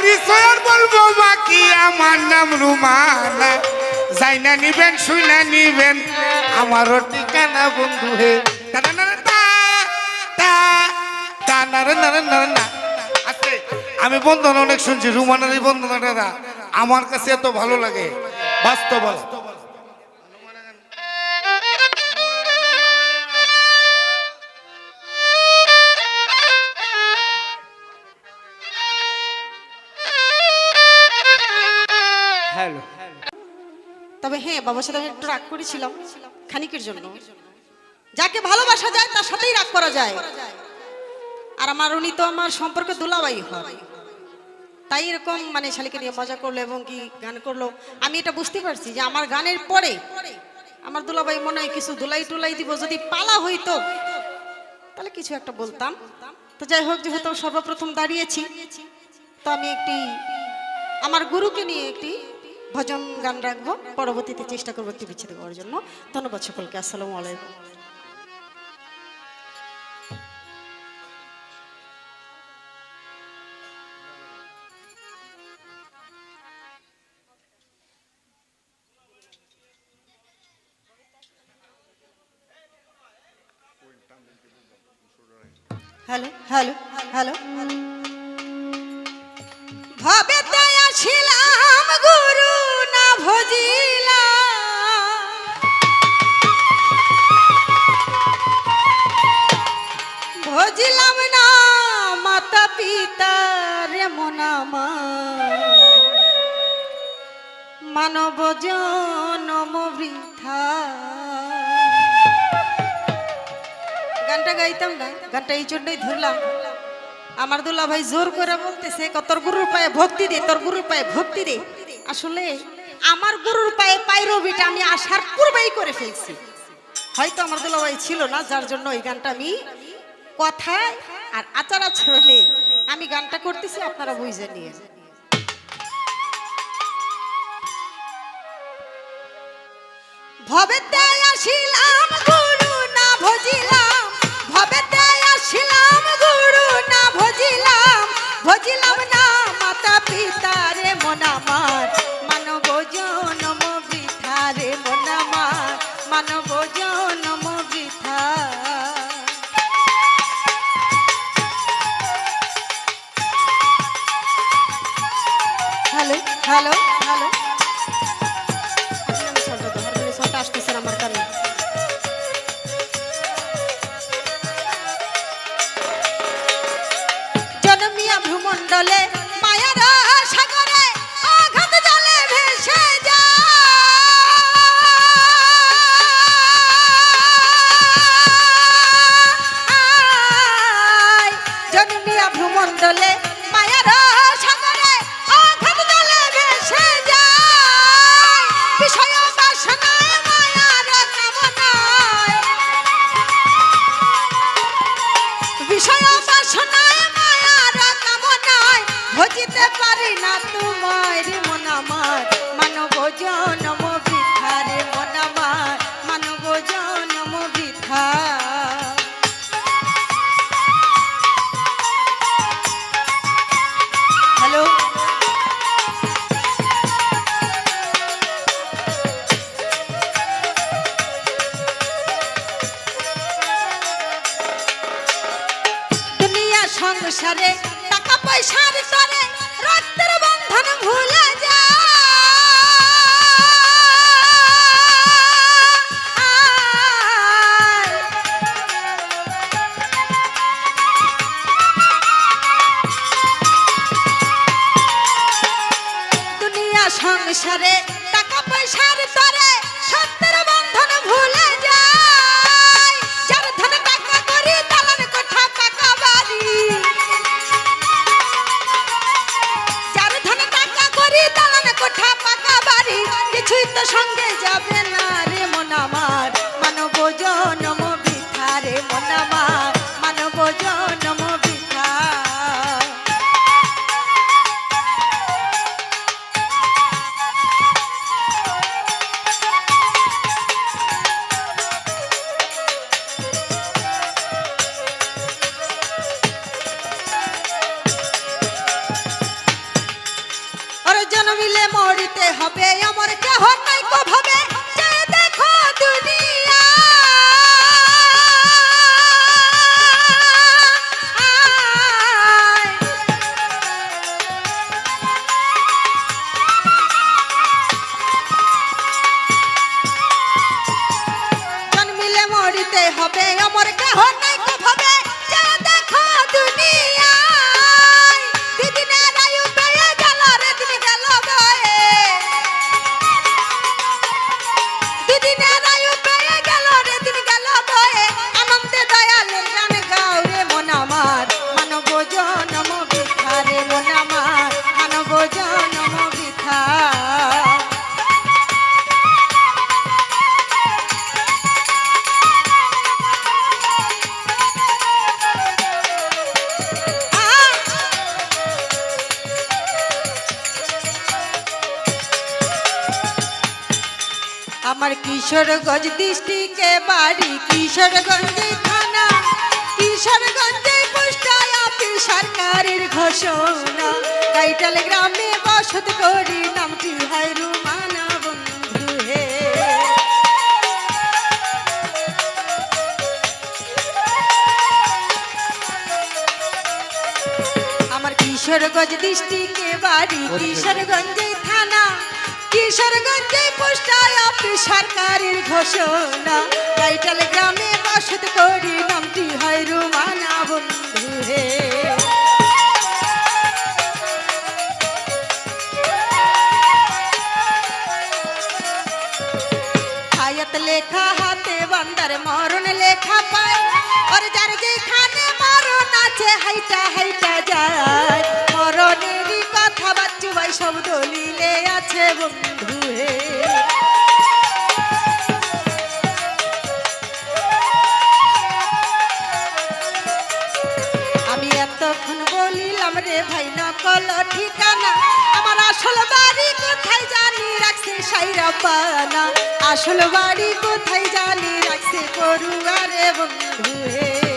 পরিচয় আর বলবো বাকি আমার নাম রুমানা যাই না নিবেন শুই না নিবেন আমারও ঠিকানা বন্ধু হে আজকে আমি বন্ধন অনেক শুনছি রুমানার এই বন্ধনাটা আমার কাছে এত ভালো লাগে বাস্তব হ্যালো। তবে হ্যাঁ বাবার সাথে আমি একটু রাগ করেছিলাম খানিকের জন্য। যাকে ভালোবাসা যায় তার সাথেই রাগ করা যায়। আর আমার উনি তো আমার সম্পর্কে দুলাভাই হয়, তাই এরকম মানে শালিকে নিয়ে মজা করলো এবং কি গান করলো। আমি এটা বুঝতে পারছি যে আমার গানের পরে আমার দুলাভাই মনে হয় কিছু দুলাই টুলাই দিব। যদি পালা হইতো তাহলে কিছু একটা বলতাম। তো যাই হোক, যেহেতু সর্বপ্রথম দাঁড়িয়েছি তো আমি একটি আমার গুরুকে নিয়ে একটি ভজন গান রাখবো, পরবর্তীতে চেষ্টা করবো একটি বিচ্ছেদ করার জন্য। ধন্যবাদ সকলকে। আসসালামু আলাইকুম। Hello hello hello. ভাবেতে আসিলাম গুরু না ভজিলাম, ভজিলাম না মাতা পিতা রে মনামা মানব জনম বৃথা। গানটা গাইতাম না, গানটা এই জন্যই ধরলাম। আমার দুলা ভাই জোর করে বলতেছে তোর গুরুর পায়ে ভক্তি দে, তোর গুরুর পায়ে ভক্তি দে। আসলে আমার গুরুর পায়ে পাইরবিটা আমি আসার পূর্বেই করে ফেলছি। হয়তো আমার দুলা ভাই ছিল না, যার জন্য এই গানটা আমি কথায় আর আচার আচরণে আমি গানটা করতেছি, আপনারা বুঝে নিয়ে। ভবেতে আসিলাম গুরু না ভজিলাম, ভবেতে আসিলাম গুরু না ভজিলাম, ভজিলাম না মাতা পিতা রে মন আমার মানব জনম বৃথা রে মন আমার মানব জনম বৃথা। Hello hello hello. আসতেছেন আমার কানে। জনমিয়া ভূমণ্ডলে মায়ার সাগরে আঘাত জলে ভেসে যায়। জনমিয়া ভূমণ্ডলে মায়ার সাগরে আঘাত জলে ভেসে যায়। বিষয় বাসনায় মায়ার কামনায়, বিষয় বাসনায় মায়ার কামনায় ভজিতে পারি না তোমায় রে মন আমার মানব জনম বৃথা রে মন আমার মানব জনম বৃথা। হ্যালো। দুনিয়া সংসারে টাকা পয়সার তরে রক্তের বন্ধন ভুলে যায়। দুনিয়া সংসারে টাকা পয়সার তরে সত্যের বন্ধন ভুলে যায়। যার ধন টাকা করি দালান কোঠা পাকা বাড়ি, যার ধন টাকা করি দালান কোঠা পাকা বাড়ি, কিছুই তো সঙ্গে যাবে না রে মন আমার মানব জনম বৃথা রে মন আমার মানব জনম বৃথা। জন্মিলে মরিতে হবে আমার কেহ নাই কো ভাবে যে দেখো দুনিয়া জন্মিলে মরিতে হবে আমার কেহ নাই কো ভাবে যে দেখো দুনিয়া দিদিনের আয়ু পেয়ে গেল রে দিন গেল বয়ে দিদিনের আয়ু পেয়ে গেল রে দিন গেল বয়ে আনন্দে দয়ালের গান গাও রে মন আমার মানব জনম বৃথা রে মন আমার মানব জনম বৃথা আমার কিশোরগঞ্জ ডিস্ট্রিক্টে বাড়ি কিশোরগঞ্জে থানা কিশোরগঞ্জে পোস্ট অফিস সরকারের ঘোষণা টাইটাল গ্রামে বসত করি নামটি হয় রুমানা বন্ধু হে আমার কিশোরগঞ্জ ডিস্ট্রিক্টে বাড়ি কিশোরগঞ্জে থানা কিশোরগঞ্জে পোস্ট অফিস সরকারের ঘোষণা টাইটাল গ্রামে বসত করি নামটি হয় রুমানা বন্ধু হে হায়াত লেখা হাতে বান্দার মরণ লেখা পায় আর যার যেখানে মরণ আছে হাইটা হাইটা যায় মরণেরই কথা বাচ্চু ভাই সব দলিলে আছে বন্ধু হে আমি এতক্ষণ বলিলাম রে ভাই নকল ঠিকানা আমার আসল বাড়ি কোথায় জানি রাখছে সাইরা পানা আসল বাড়ি কোথায় জানি রাখছে পড়ুয়া রে বন্ধু হে